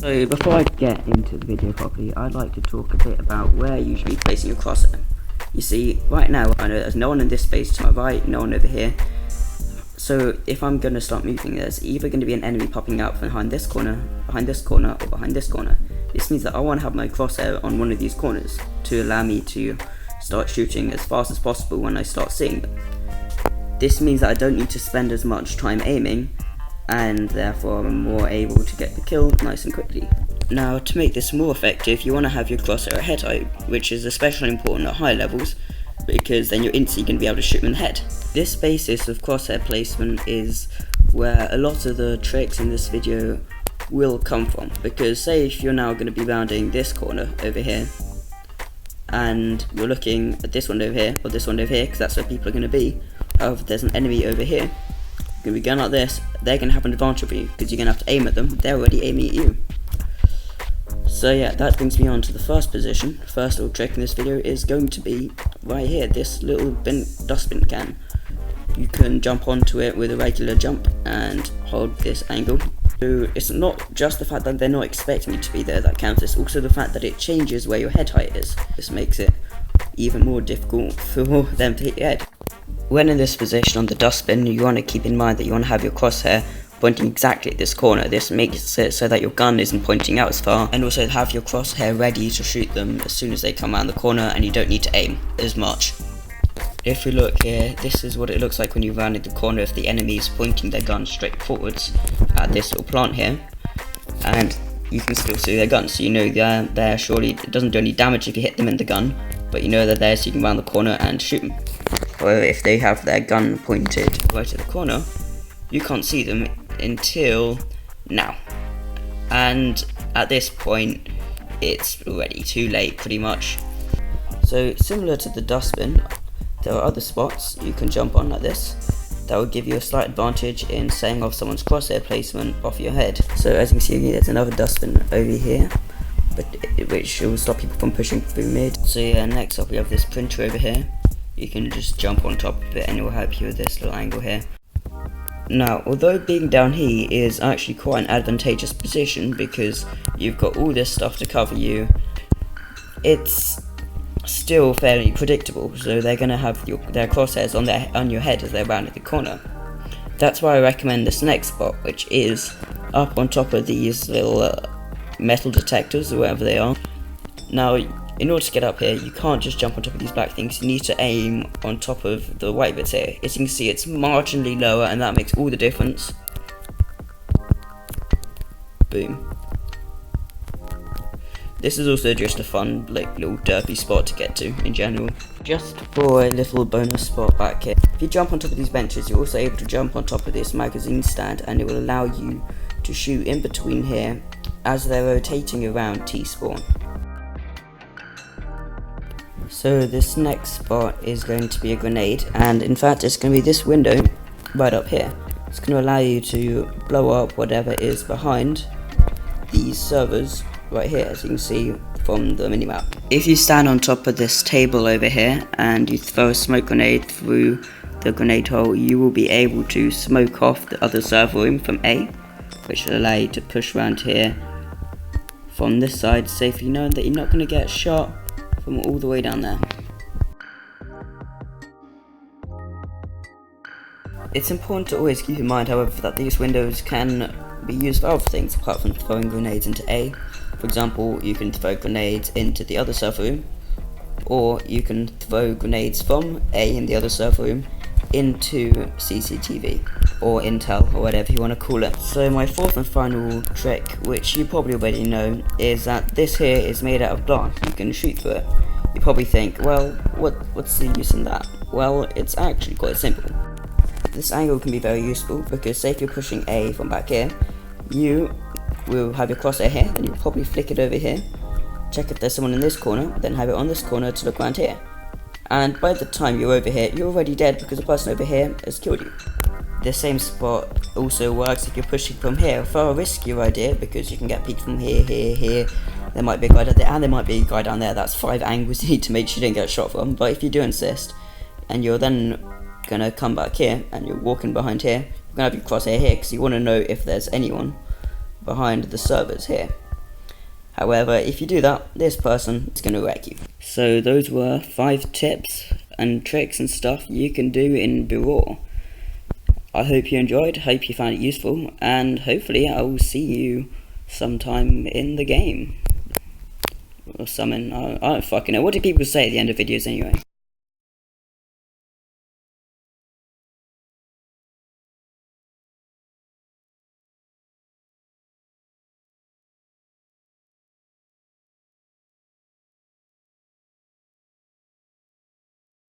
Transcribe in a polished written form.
So before I get into the video properly, I'd like to talk a bit about where you should be placing your crosshair. You see, right now I know there's no one in this space to my right, no one over here. So if I'm going to start moving, there's either going to be an enemy popping out from behind this corner, or behind this corner. This means that I want to have my crosshair on one of these corners to allow me to start shooting as fast as possible when I start seeing them. This means that I don't need to spend as much time aiming, and therefore I'm more able to get the kill nice and quickly. Now, to make this more effective, you want to have your crosshair at head height, which is especially important at high levels, because then you're instantly going to be able to shoot them in the head. This basis of crosshair placement is where a lot of the tricks in this video will come from, because say if you're now going to be rounding this corner over here, and you're looking at this one over here, or this one over here, because that's where people are going to be. However, there's an enemy over here, you're going to be going like this, they're going to have an advantage of you, because you're going to have to aim at them, they're already aiming at you. So yeah, that brings me on to the first position. First little trick in this video is going to be right here, this little dustbin can. You can jump onto it with a regular jump and hold this angle. So it's not just the fact that they're not expecting you to be there that counts, it's also the fact that it changes where your head height is. This makes it even more difficult for them to hit your head. When in this position on the dustbin, you want to keep in mind that you want to have your crosshair pointing exactly at this corner. This makes it so that your gun isn't pointing out as far, and also have your crosshair ready to shoot them as soon as they come around the corner, and you don't need to aim as much. If you look here, this is what it looks like when you round the corner if the enemy is pointing their gun straight forwards at this little plant here, and you can still see their gun, so you know they're there. Surely it doesn't do any damage if you hit them in the gun, but you know they're there so you can round the corner and shoot them. However, if they have their gun pointed right at the corner, you can't see them until now, and at this point it's already too late pretty much. So similar to the dustbin, there are other spots you can jump on like this that will give you a slight advantage in setting off someone's crosshair placement off your head. So as you can see, there's another dustbin over here, which will stop people from pushing through mid. So yeah, next up we have this printer over here. You can just jump on top of it and it will help you with this little angle here. Now, although being down here is actually quite an advantageous position because you've got all this stuff to cover you, it's still fairly predictable, so they're going to have their crosshairs on your head as they're rounding the corner. That's why I recommend this next spot, which is up on top of these little metal detectors or whatever they are. Now, in order to get up here, you can't just jump on top of these black things, you need to aim on top of the white bits here. As you can see, it's marginally lower and that makes all the difference. Boom. This is also just a fun, little derpy spot to get to in general. Just for a little bonus spot back here, if you jump on top of these benches, you're also able to jump on top of this magazine stand and it will allow you to shoot in between here as they're rotating around T-spawn. So this next spot is going to be a grenade, and in fact it's going to be this window right up here. It's going to allow you to blow up whatever is behind these servers right here, as you can see from the minimap. If you stand on top of this table over here and you throw a smoke grenade through the grenade hole, you will be able to smoke off the other server room from A, which will allow you to push around here from this side, safely knowing that you're not going to get shot from all the way down there. It's important to always keep in mind, however, that these windows can be used for other things apart from throwing grenades into A. For example, you can throw grenades into the other server room, or you can throw grenades from A in the other server room into CCTV, or Intel, or whatever you want to call it. So my fourth and final trick, which you probably already know, is that this here is made out of glass. You can shoot through it. You probably think, well, what's the use in that? Well, it's actually quite simple. This angle can be very useful because say if you're pushing A from back here, you will have your crosshair here, then you'll probably flick it over here, check if there's someone in this corner, then have it on this corner to look around here. And by the time you're over here, you're already dead because the person over here has killed you. This same spot also works if you're pushing from here. Far riskier idea because you can get peeked from here, here. There might be a guy down there, and there might be a guy down there. That's 5 angles you need to make sure you don't get shot from. But if you do insist, and you're then gonna come back here, and you're walking behind here, you're gonna have your crosshair here because you want to know if there's anyone behind the servers here. However, if you do that, this person is going to wreck you. So those were 5 tips and tricks and stuff you can do in Beraw. I hope you enjoyed, hope you found it useful, and hopefully I will see you sometime in the game. Or something, I don't fucking know. What do people say at the end of videos anyway?